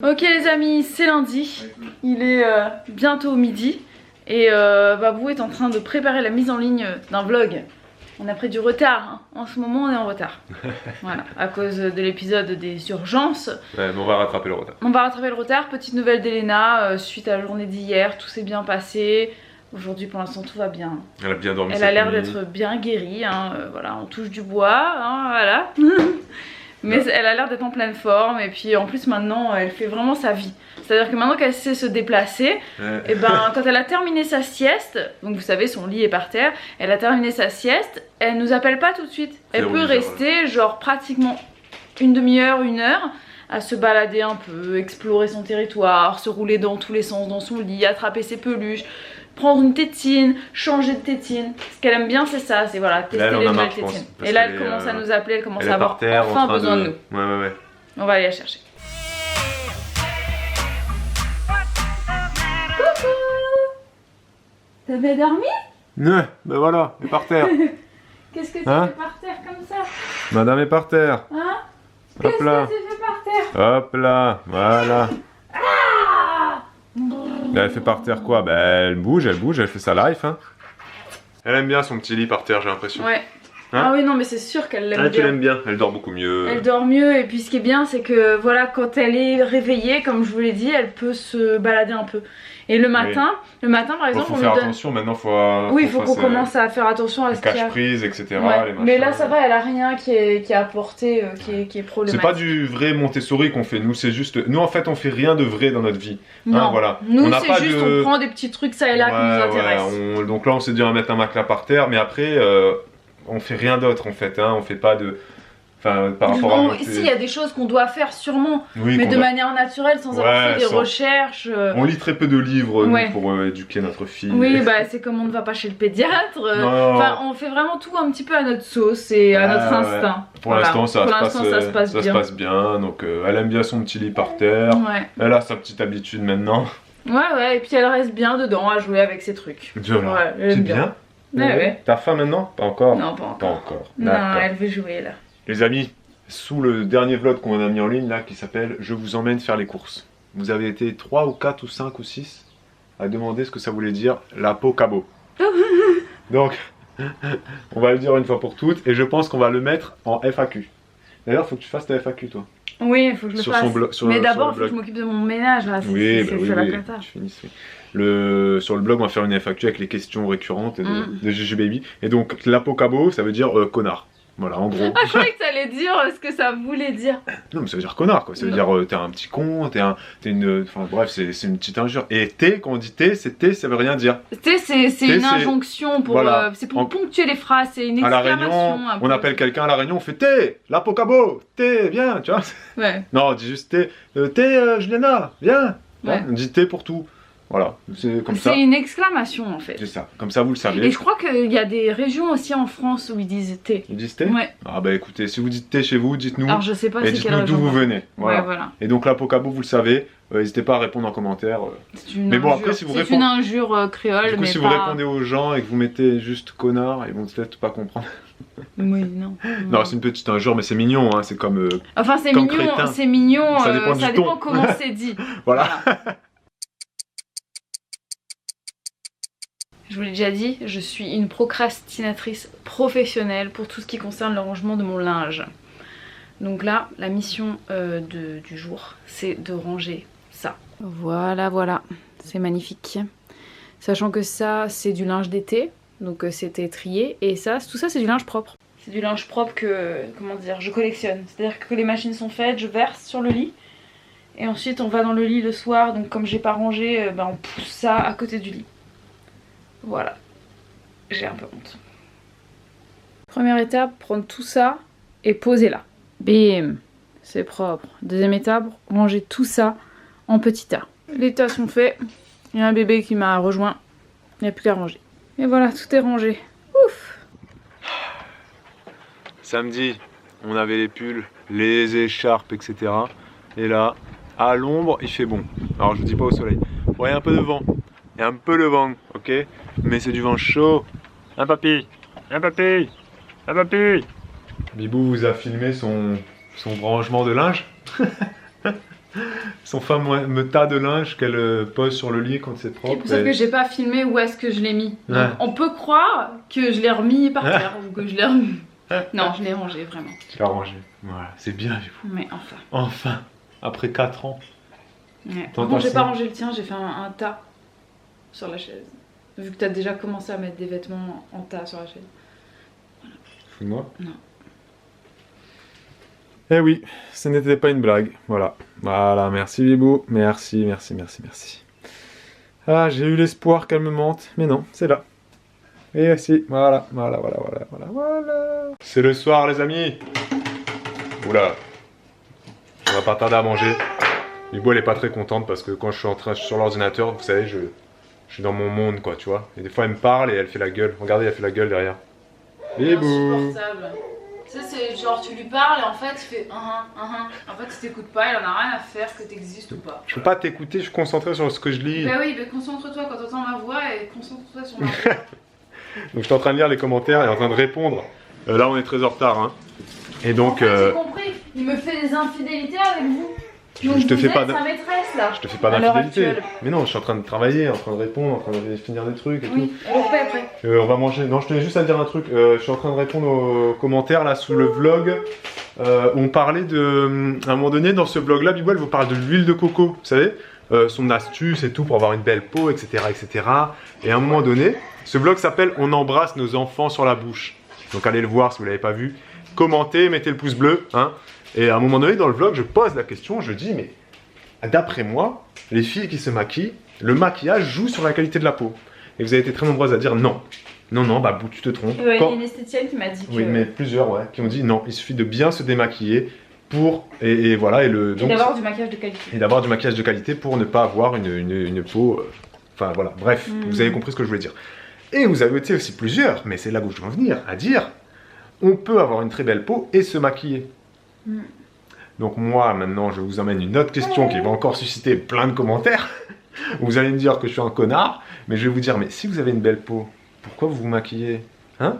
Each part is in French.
Ok les amis, c'est lundi, il est bientôt midi et Babou est en train de préparer la mise en ligne d'un vlog. On a pris du retard, hein. En ce moment on est en retard. Voilà, à cause de l'épisode des urgences. Ouais, mais on va rattraper le retard. On va rattraper le retard. Petite nouvelle d'Elena, suite à la journée d'hier, tout s'est bien passé. Aujourd'hui pour l'instant tout va bien. Elle a bien dormi. Elle a l'air d'être bien guérie, hein. Voilà, on touche du bois, hein, voilà. Mais elle a l'air d'être en pleine forme et puis en plus maintenant elle fait vraiment sa vie. C'est-à-dire que maintenant qu'elle sait se déplacer, et ben quand elle a terminé sa sieste, donc vous savez son lit est par terre, elle a terminé sa sieste, elle nous appelle pas tout de suite. Elle peut rester genre pratiquement une demi-heure, une heure à se balader un peu, explorer son territoire, se rouler dans tous les sens dans son lit, attraper ses peluches, prendre une tétine, changer de tétine. Ce qu'elle aime bien c'est ça, c'est voilà, tester les nouvelles tétines. Et là elle commence à nous appeler, elle commence à avoir enfin besoin de nous. Ouais. On va aller la chercher. Coucou. T'avais dormi? Non, ben voilà, elle est par terre. Qu'est-ce que tu fais par terre comme ça? Madame est par terre. Hein? Hop là. Qu'est-ce que tu fais par terre? Hop là, voilà. Là, elle fait par terre quoi? Bah elle bouge, elle fait sa life. Hein. Elle aime bien son petit lit par terre, j'ai l'impression. Ouais. Hein? Ah oui, non, mais c'est sûr qu'elle l'aime bien. Tu l'aimes bien, elle dort beaucoup mieux. Elle dort mieux, et puis ce qui est bien, c'est que voilà, quand elle est réveillée, comme je vous l'ai dit, elle peut se balader un peu. Et le matin par exemple, faut on faire lui donne... attention, maintenant Oui, il faut qu'on commence à faire attention à ce qu'il y a. cache-prise, etc. Ouais. Les Mais là, ça va, elle a rien qui est apporté, qui est problématique. C'est pas du vrai Montessori qu'on fait, nous c'est juste... Nous en fait on fait rien de vrai dans notre vie. Non, hein, voilà. Nous c'est juste on prend des petits trucs ça et là qui nous intéressent. Donc là on s'est dit on va mettre un matelas par terre, mais après on fait rien d'autre en fait, hein. On fait pas de... Enfin, par rapport à si, il y a des choses qu'on doit faire sûrement, oui, mais de manière naturelle, sans avoir fait des recherches. On lit très peu de livres nous, pour éduquer notre fille. Oui, bah c'est comme on ne va pas chez le pédiatre. Enfin, on fait vraiment tout un petit peu à notre sauce et à notre instinct. Pour l'instant, ça se passe bien. Donc, elle aime bien son petit lit par terre. Elle a sa petite habitude maintenant. Ouais, et puis elle reste bien dedans à jouer avec ses trucs. Voilà. C'est bien. T'as faim maintenant? Pas encore? Non, pas encore. Pas encore. Non, elle veut jouer là. Les amis, sous le dernier vlog qu'on a mis en ligne là, qui s'appelle « Je vous emmène faire les courses », vous avez été 3 ou 4 ou 5 ou 6 à demander ce que ça voulait dire la peau cabot. Donc, on va le dire une fois pour toutes et je pense qu'on va le mettre en FAQ. D'ailleurs, il faut que tu fasses ta FAQ toi. Oui, il faut que je le fasse. Mais d'abord, il faut que je m'occupe de mon ménage là. Oui, c'est la cata. Sur le blog, on va faire une FAQ avec les questions récurrentes de Juju Baby. Et donc, la peau cabot, ça veut dire connard. Voilà, en gros. Ah, je croyais que t'allais dire ce que ça voulait dire. Non, mais ça veut dire connard, quoi. Ça veut dire t'es un petit con, t'es une... Enfin, bref, c'est une petite injure. Et T, quand on dit T, ça veut rien dire. T, c'est une injonction pour... Voilà. C'est pour ponctuer les phrases, c'est une exclamation. À la Réunion, on appelle quelqu'un à la Réunion, on fait T, la Pocabo, T, viens, tu vois. Ouais. Non, on dit juste T, Juliana, viens. Ouais. On dit T pour tout. Voilà, c'est comme ça. C'est une exclamation en fait. C'est ça, comme ça vous le savez. Et je crois qu'il y a des régions aussi en France où ils disent T. Ils disent T? Ouais. Ah bah écoutez, si vous dites T chez vous, dites-nous. Alors je sais pas et dites-nous d'où vous venez. Voilà. Ouais, voilà. Et donc la Pocabo, vous le savez, n'hésitez pas à répondre en commentaire. Mais bon, après si vous répondez... C'est une injure créole, du coup, mais si vous répondez aux gens et que vous mettez juste connard, ils vont peut-être pas comprendre. Oui, non. Non, c'est une petite injure, mais c'est mignon, hein. C'est comme enfin c'est mignon, c'est mignon, ça dépend comment c'est dit. Voilà. Je vous l'ai déjà dit, je suis une procrastinatrice professionnelle pour tout ce qui concerne le rangement de mon linge. Donc là, la mission du jour, c'est de ranger ça. Voilà, c'est magnifique. Sachant que ça, c'est du linge d'été, donc c'était trié. Et ça, tout ça, c'est du linge propre. C'est du linge propre que, comment dire, je collectionne. C'est-à-dire que les machines sont faites, je verse sur le lit. Et ensuite, on va dans le lit le soir, donc comme j'ai pas rangé, on pousse ça à côté du lit. Voilà, j'ai un peu honte. Première étape, prendre tout ça et poser là. Bim, c'est propre. Deuxième étape, ranger tout ça en petits tas. Les tas sont faits. Il y a un bébé qui m'a rejoint. Il n'y a plus qu'à ranger. Et voilà, tout est rangé. Ouf. Samedi, on avait les pulls, les écharpes, etc. Et là, à l'ombre, il fait bon. Alors je vous dis pas au soleil. Bon, il y a un peu de vent. Il y a un peu de vent, ok? Mais c'est du vent chaud. Un papy, un papy, un papy. Bibou vous a filmé son rangement de linge. Son femme me tas de linge qu'elle pose sur le lit quand c'est propre. Sauf que j'ai pas filmé où est-ce que je l'ai mis. Donc, on peut croire que je l'ai remis par terre ou que je l'ai remis. Non, je l'ai rangé vraiment. Tu l'as rangé. Voilà, c'est bien, Vibou. Mais enfin. Enfin, après 4 ans. Ouais. Par contre, j'ai pas rangé le tien, j'ai fait un tas sur la chaise. Vu que t'as déjà commencé à mettre des vêtements en tas sur la chaise. Voilà. Fous de moi? Non. Eh oui, ce n'était pas une blague. Voilà. Voilà, merci Vibou. Merci. Ah, j'ai eu l'espoir qu'elle me mente, mais non, c'est là. Et si, voilà. C'est le soir, les amis. Oula. On va pas tarder à manger. Vibou, elle est pas très contente parce que quand je suis sur l'ordinateur, vous savez, je suis dans mon monde, quoi, tu vois. Et des fois, elle me parle et elle fait la gueule. Regardez, elle fait la gueule derrière. Vibou. Insupportable. Tu sais, c'est genre tu lui parles et en fait il fait En fait il t'écoute pas, il en a rien à faire que t'existes ou pas. Je peux pas t'écouter, je suis concentré sur ce que je lis. Bah oui, mais concentre-toi quand t'entends ma voix et concentre-toi sur ma voix. Donc je suis en train de lire les commentaires et en train de répondre. Là on est très en retard, hein. Et donc... J'ai compris, il me fait des infidélités avec vous. Donc je te fais pas sa maîtresse là. Je te fais pas d'infidélité. Mais non, je suis en train de travailler, en train de répondre, en train de finir des trucs et oui. tout. On refait après. On va manger. Non, je tenais juste à dire un truc. Je suis en train de répondre aux commentaires là sous le vlog. On parlait de... À un moment donné, dans ce vlog-là, Bibou, elle vous parle de l'huile de coco. Vous savez, son astuce et tout pour avoir une belle peau, etc., etc. Et à un moment donné, ce vlog s'appelle « On embrasse nos enfants sur la bouche ». Donc allez le voir si vous ne l'avez pas vu. Commentez, mettez le pouce bleu, hein. Et à un moment donné, dans le vlog, je pose la question, je dis, mais d'après moi, les filles qui se maquillent, le maquillage joue sur la qualité de la peau. Et vous avez été très nombreuses à dire non. Non, bah tu te trompes. Ouais, il y a une esthéticienne qui m'a dit que... Oui, mais plusieurs, ouais, qui ont dit non, il suffit de bien se démaquiller pour... Et voilà, et d'avoir du maquillage de qualité. Et d'avoir du maquillage de qualité pour ne pas avoir une peau... Enfin voilà, bref, vous avez compris ce que je voulais dire. Et vous avez été aussi plusieurs, mais c'est là où je veux en venir, à dire, on peut avoir une très belle peau et se maquiller. Donc moi, maintenant, je vous emmène une autre question qui va encore susciter plein de commentaires. Vous allez me dire que je suis un connard, mais je vais vous dire, mais si vous avez une belle peau, pourquoi vous vous maquillez? Hein?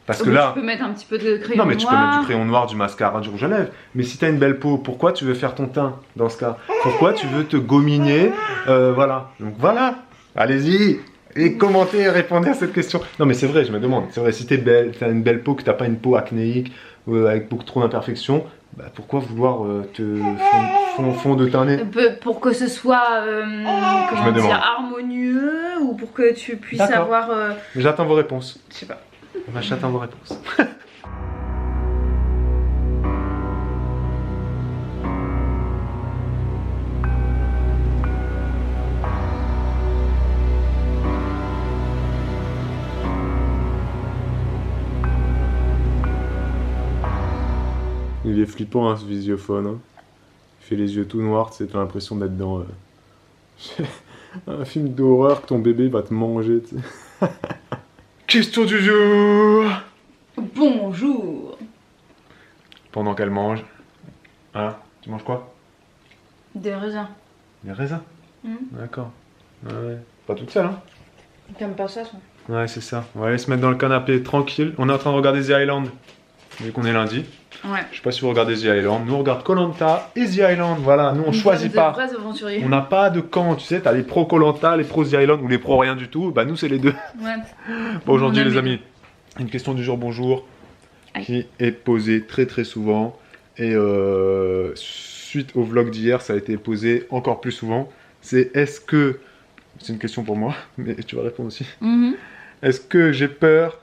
Parce que là... Tu peux mettre un petit peu de crayon noir. Non, mais tu peux mettre du crayon noir, du mascara, du rouge à lèvres. Mais si tu as une belle peau, pourquoi tu veux faire ton teint dans ce cas? Pourquoi tu veux te gominer? Voilà. Donc voilà. Allez-y. Et commentez et répondez à cette question. Non, mais c'est vrai, je me demande. C'est vrai, si tu as une belle peau, que tu n'as pas une peau acnéique, avec beaucoup trop d'imperfections, bah, pourquoi vouloir te fond de teint nez? Pour que ce soit comment dire, harmonieux ou pour que tu puisses avoir... J'attends vos réponses. Je sais pas. Bah, j'attends vos réponses. Il est flippant, hein, ce visiophone. Hein. Il fait les yeux tout noirs, tu sais, t'as l'impression d'être dans un film d'horreur que ton bébé va te manger. Tu sais. Question du jour. Bonjour. Pendant qu'elle mange. Hein? Tu manges quoi? Des raisins. Des raisins? D'accord. Ouais. Pas toute seule, hein? T'aimes pas ça, Ouais, c'est ça. On va aller se mettre dans le canapé tranquille. On est en train de regarder The Island. Vu qu'on est lundi. Ouais. Je sais pas si vous regardez The Island. Nous on regarde Koh-Lanta et The Island. Voilà, nous on choisit pas. Vrais aventuriers. On n'a pas de camp, tu sais. T'as les pros Koh-Lanta, les pros The Island ou les pros rien du tout. Bah nous c'est les deux. Ouais. Bon, aujourd'hui les amis, une question du jour bonjour qui est posée très souvent. Et suite au vlog d'hier, ça a été posé encore plus souvent. C'est est-ce que... C'est une question pour moi, mais tu vas répondre aussi. Est-ce que j'ai peur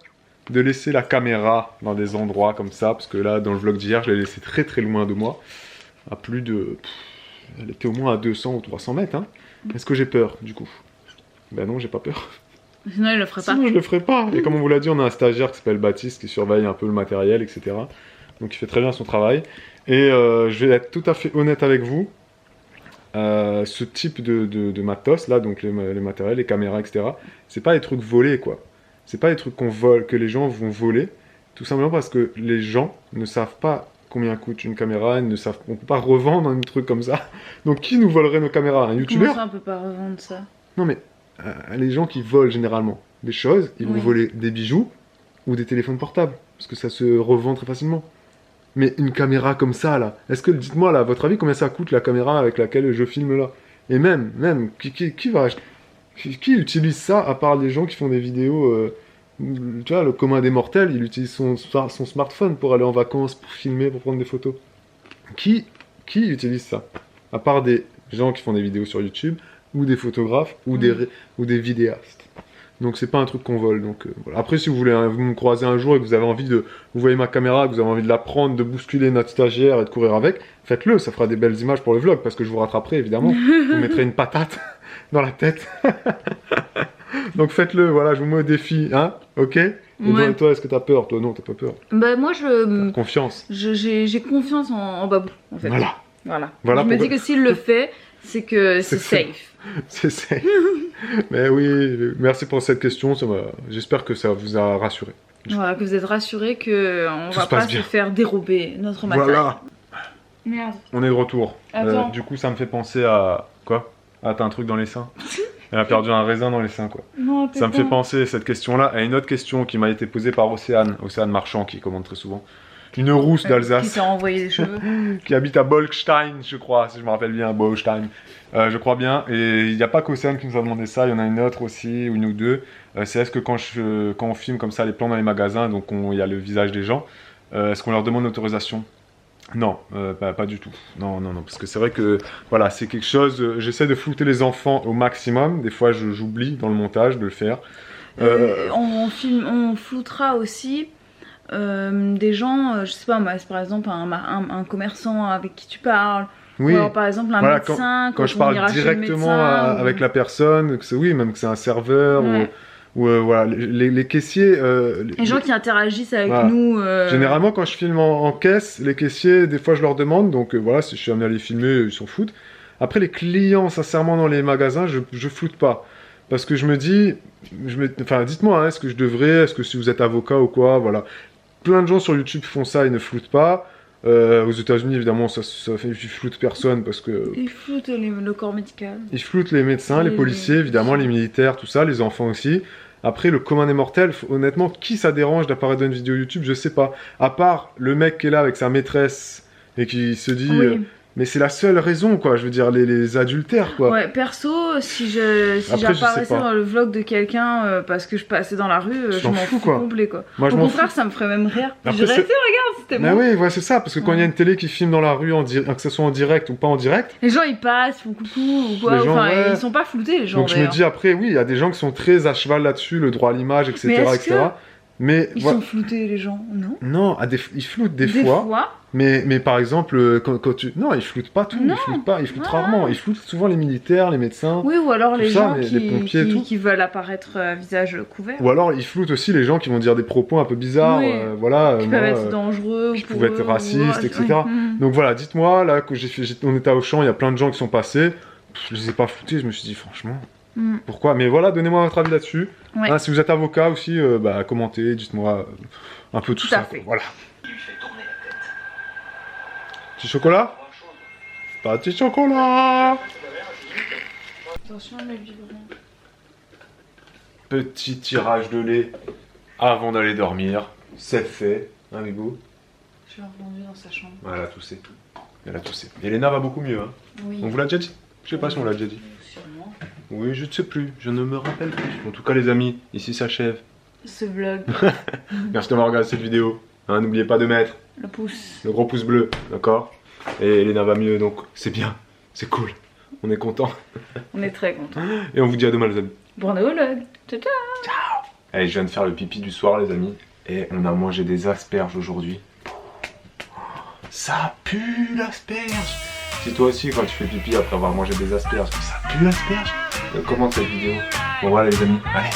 de laisser la caméra dans des endroits comme ça? Parce que là, dans le vlog d'hier, je l'ai laissé très loin de moi. À plus de... Elle était au moins à 200 ou 300 mètres. Hein. Est-ce que j'ai peur, du coup? Ben non, j'ai pas peur. Sinon, il le ferait pas. Sinon, je le ferais pas. Et comme on vous l'a dit, on a un stagiaire qui s'appelle Baptiste, qui surveille un peu le matériel, etc. Donc il fait très bien son travail. Et je vais être tout à fait honnête avec vous. Ce type de matos, là, donc les matériels, les caméras, etc. C'est pas des trucs volés, quoi. C'est pas des trucs qu'on vole, que les gens vont voler, tout simplement parce que les gens ne savent pas combien coûte une caméra, ils ne savent, on peut pas revendre un truc comme ça. Donc qui nous volerait nos caméras? Un youtubeur? Comment ça, on peut pas revendre ça? Non mais, les gens qui volent généralement des choses, ils vont voler des bijoux ou des téléphones portables, parce que ça se revend très facilement. Mais une caméra comme ça, là, est-ce que, dites-moi, là, à votre avis, combien ça coûte la caméra avec laquelle je filme là? Et même, qui va acheter, qui utilise ça, à part les gens qui font des vidéos, tu vois, le commun des mortels, il utilise son smartphone pour aller en vacances, pour filmer, pour prendre des photos. Qui utilise ça? À part des gens qui font des vidéos sur YouTube, ou des photographes, ou des vidéastes. Donc c'est pas un truc qu'on vole. Donc voilà. Après, si vous voulez, vous me croisez un jour et que vous avez envie de, vous voyez ma caméra, que vous avez envie de la prendre, de bousculer notre stagiaire et de courir avec, faites-le. Ça fera des belles images pour le vlog parce que je vous rattraperai évidemment. Je vous mettrai une patate dans la tête. Donc faites-le. Voilà, je vous mets au défi, hein. Ok. Et toi, est-ce que t'as peur? Toi, non, t'as pas peur. Bah moi, confiance. J'ai confiance en Babou, en fait. Voilà. Je me dis que s'il le fait, c'est que c'est safe. C'est safe. Mais oui, merci pour cette question. J'espère que ça vous a rassuré. Voilà, que vous êtes rassurés qu'on va pas se faire dérober notre matériel. Voilà. Merde. On est de retour. Du coup, ça me fait penser à... Quoi? Ah, t'as un truc dans les seins? Elle a perdu un raisin dans les seins, quoi. Non, ça me fait penser, cette question-là, à une autre question qui m'a été posée par Océane Marchand, qui commente très souvent. Une rousse d'Alsace. Qui t'a envoyé des cheveux. Qui habite à Bolkstein, je crois, si je me rappelle bien, Bolkstein. Je crois bien. Et il n'y a pas qu'Océane qui nous a demandé ça, il y en a une autre aussi, ou une ou deux. C'est est-ce que quand on filme comme ça les plans dans les magasins, donc il y a le visage des gens, est-ce qu'on leur demande l'autorisation? Non, pas du tout. Non, parce que c'est vrai que, voilà, c'est quelque chose... J'essaie de flouter les enfants au maximum. Des fois, j'oublie dans le montage de le faire. On floutera aussi... des gens, je sais pas, par exemple un commerçant avec qui tu parles, oui. Ou alors par exemple un médecin, quand je parle directement avec la personne, même que c'est un serveur, ou voilà, les caissiers... les gens qui interagissent avec nous... Généralement quand je filme en caisse, les caissiers, des fois je leur demande, donc voilà, si je suis amené à les filmer, ils s'en foutent. Après les clients, sincèrement dans les magasins, je floute pas. Parce que je me dis, enfin dites-moi, hein, est-ce que je devrais, est-ce que si vous êtes avocat ou quoi, voilà. Plein de gens sur YouTube font ça, ils ne floutent pas. Aux États-Unis, évidemment, ils floutent personne parce que... Ils floutent le corps médical. Ils floutent les médecins, les policiers, évidemment, les militaires, tout ça, les enfants aussi. Après, le commun des mortels, honnêtement, qui ça dérange d'apparaître dans une vidéo YouTube, je sais pas. À part le mec qui est là avec sa maîtresse et qui se dit... mais c'est la seule raison, quoi. Je veux dire, les adultères, quoi. Ouais, perso, si j'apparaissais dans le vlog de quelqu'un parce que je passais dans la rue, je m'en fous complet, quoi. Moi, au contraire, ça me ferait même rire. Je dirais, regarde, c'était moi. Mais oui, ouais, c'est ça. Parce que quand il y a une télé qui filme dans la rue, que ce soit en direct ou pas en direct... Les gens, ils passent, font coucou ou quoi. Enfin, ils sont pas floutés, les gens, donc je me dis, après, oui, il y a des gens qui sont très à cheval là-dessus, le droit à l'image, etc., etc. Mais ils sont floutés, les gens, non? Non, ils floutent des fois. Mais par exemple, quand tu... Non, ils floutent pas tout, ils floutent rarement. Ils floutent souvent les militaires, les médecins. Oui, ou alors les gens les pompiers et tout. qui veulent apparaître à visage couvert. Ou alors ils floutent aussi les gens qui vont dire des propos un peu bizarres, voilà. Qui peuvent être dangereux. Qui peuvent être racistes, etc. Donc voilà, dites-moi, là, que on était au champ, il y a plein de gens qui sont passés. Je les ai pas floutés, je me suis dit, franchement... Pourquoi? Mais voilà, donnez-moi votre avis là-dessus. Hein, si vous êtes avocat aussi, commentez, dites-moi un peu tout ça. Quoi. Voilà. Petit chocolat? Pas petit chocolat. Attention les biberons. Petit tirage de lait avant d'aller dormir. C'est fait, hein Bibou? Je l'ai entendu dans sa chambre. Elle a toussé. Elle a toussé. Elena va beaucoup mieux, hein? Oui. On vous l'a déjà dit? Je sais pas si on l'a déjà dit. Sûrement. Oui, je ne sais plus, je ne me rappelle plus. En tout cas les amis, ici s'achève ce vlog. Merci d'avoir regardé cette vidéo. Hein, n'oubliez pas de mettre le gros pouce bleu, d'accord? Et Elena va mieux, donc c'est bien, c'est cool. On est content. On est très content. Et on vous dit à demain les amis. Bon vlog. Ciao ciao. Ciao. Allez, je viens de faire le pipi du soir les amis. Et on a mangé des asperges aujourd'hui. Ça pue l'asperge. Si toi aussi quand tu fais pipi après avoir mangé des asperges, ça pue l'asperge, commente cette vidéo. Bon voilà les amis, allez.